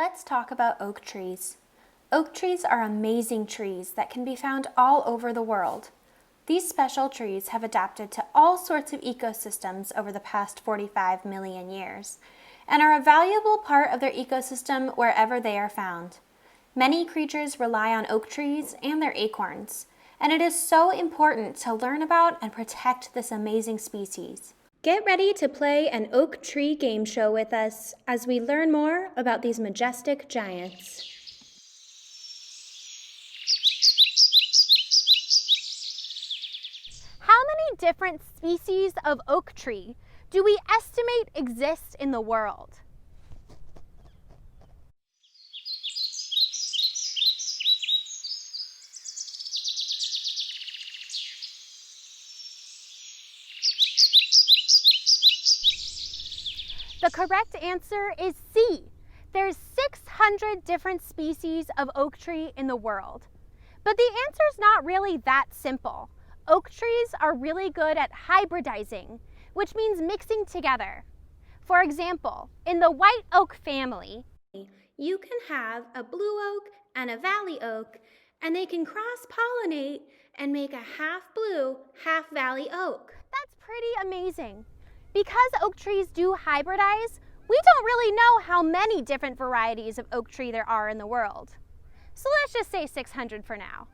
Let's talk about oak trees. Oak trees are amazing trees that can be found all over the world. These special trees have adapted to all sorts of ecosystems over the past 45 million years and are a valuable part of their ecosystem wherever they are found. Many creatures rely on oak trees and their acorns, and it is so important to learn about and protect this amazing species. Get ready to play an oak tree game show with us as we learn more about these majestic giants. How many different species of oak tree do we estimate exist in the world? The correct answer is C. There's 600 different species of oak tree in the world. But the answer's not really that simple. Oak trees are really good at hybridizing, which means mixing together. For example, in the white oak family, you can have a blue oak and a valley oak, and they can cross-pollinate and make a half blue, half valley oak. That's pretty amazing. Because oak trees do hybridize, we don't really know how many different varieties of oak tree there are in the world. So let's just say 600 for now.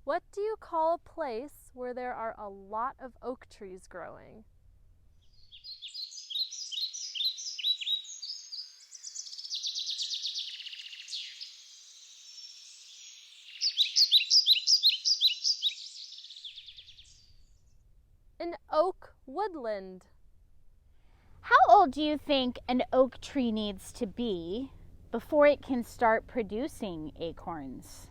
What do you call a place where there are a lot of oak trees growing? An oak woodland. How old do you think an oak tree needs to be before it can start producing acorns?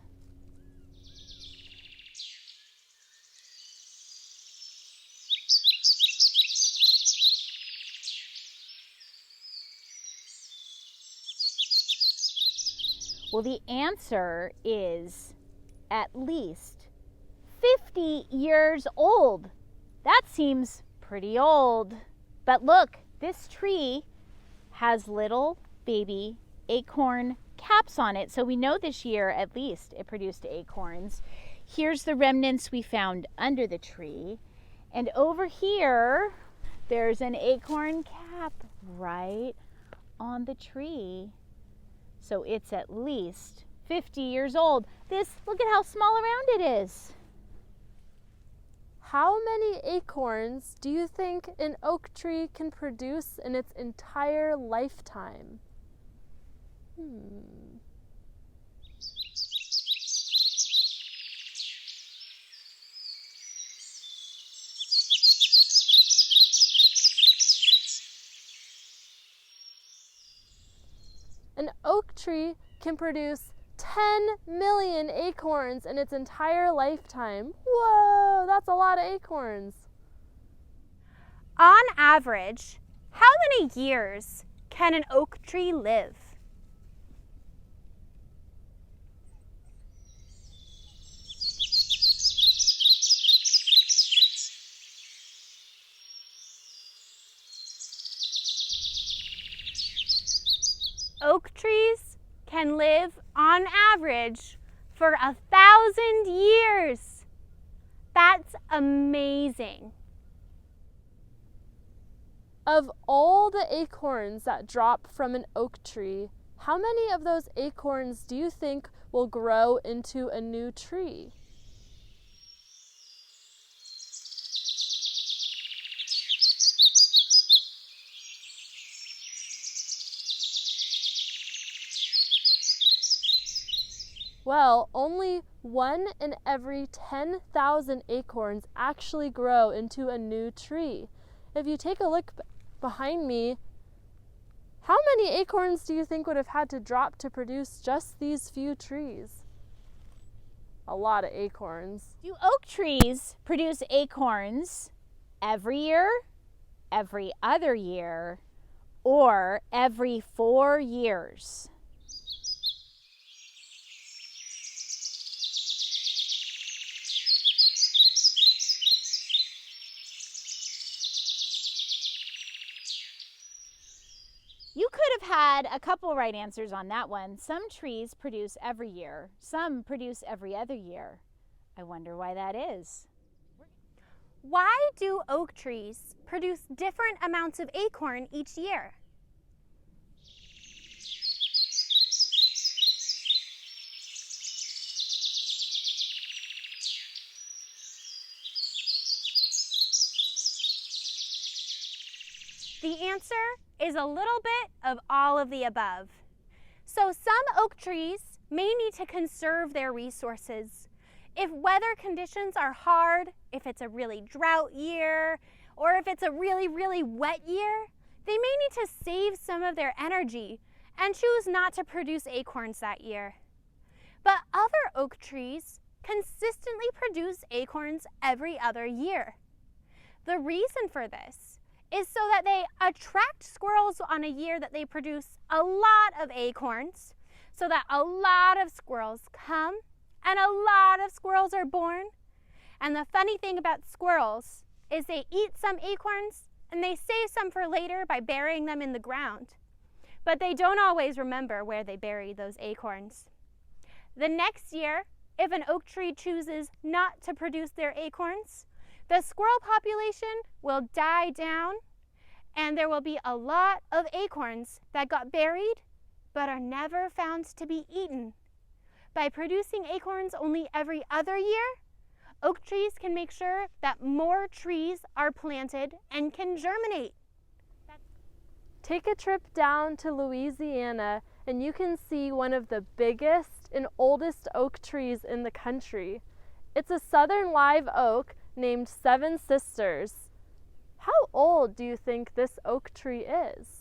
Well, the answer is at least 50 years old. That seems pretty old. But look, this tree has little baby acorn caps on it. So we know this year at least it produced acorns. Here's the remnants we found under the tree. And over here, there's an acorn cap right on the tree. So it's at least 50 years old. Look at how small around it is. How many acorns do you think an oak tree can produce in its entire lifetime? An oak tree can produce 10 million acorns in its entire lifetime. Whoa, that's a lot of acorns. On average, how many years can an oak tree live? Oak trees can live on average for 1,000 years. That's amazing. Of all the acorns that drop from an oak tree, how many of those acorns do you think will grow into a new tree? Well, only 1 in every 10,000 acorns actually grow into a new tree. If you take a look behind me, how many acorns do you think would have had to drop to produce just these few trees? A lot of acorns. Do oak trees produce acorns every year, every other year, or every 4 years? You could have had a couple right answers on that one. Some trees produce every year, some produce every other year. I wonder why that is. Why do oak trees produce different amounts of acorn each year? The answer is a little bit of all of the above. So some oak trees may need to conserve their resources. If weather conditions are hard, if it's a really drought year, or if it's a really, really wet year, they may need to save some of their energy and choose not to produce acorns that year. But other oak trees consistently produce acorns every other year. The reason for this is so that they attract squirrels on a year that they produce a lot of acorns, so that a lot of squirrels come and a lot of squirrels are born. And the funny thing about squirrels is they eat some acorns and they save some for later by burying them in the ground. But they don't always remember where they buried those acorns. The next year, if an oak tree chooses not to produce their acorns, the squirrel population will die down, and there will be a lot of acorns that got buried but are never found to be eaten. By producing acorns only every other year, oak trees can make sure that more trees are planted and can germinate. Take a trip down to Louisiana and you can see one of the biggest and oldest oak trees in the country. It's a southern live oak named Seven Sisters. How old do you think this oak tree is?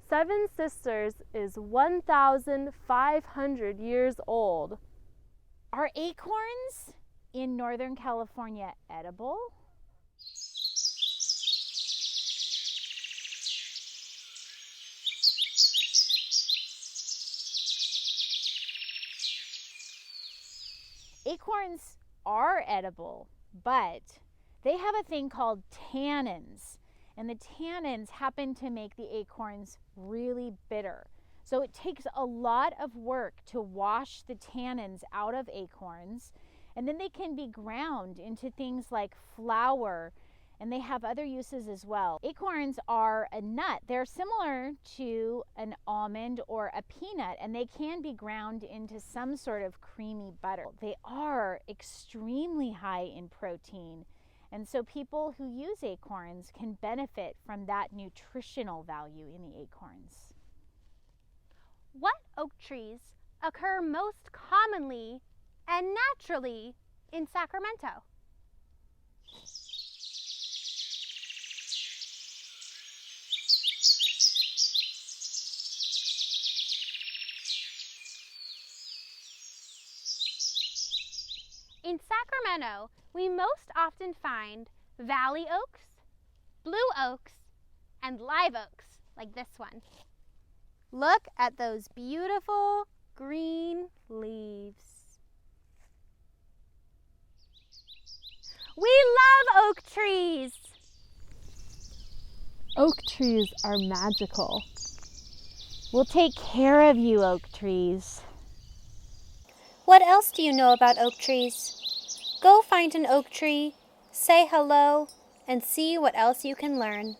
Seven Sisters is 1,500 years old. Are acorns in Northern California edible? Acorns are edible, but they have a thing called tannins, and the tannins happen to make the acorns really bitter. So it takes a lot of work to wash the tannins out of acorns, and then they can be ground into things like flour, and they have other uses as well. Acorns are a nut. They're similar to an almond or a peanut, and they can be ground into some sort of creamy butter. They are extremely high in protein, and so people who use acorns can benefit from that nutritional value in the acorns. What oak trees occur most commonly and naturally in Sacramento? In Sacramento, we most often find valley oaks, blue oaks, and live oaks, like this one. Look at those beautiful green leaves. We love oak trees! Oak trees are magical. We'll take care of you, oak trees. What else do you know about oak trees? Go find an oak tree, say hello, and see what else you can learn.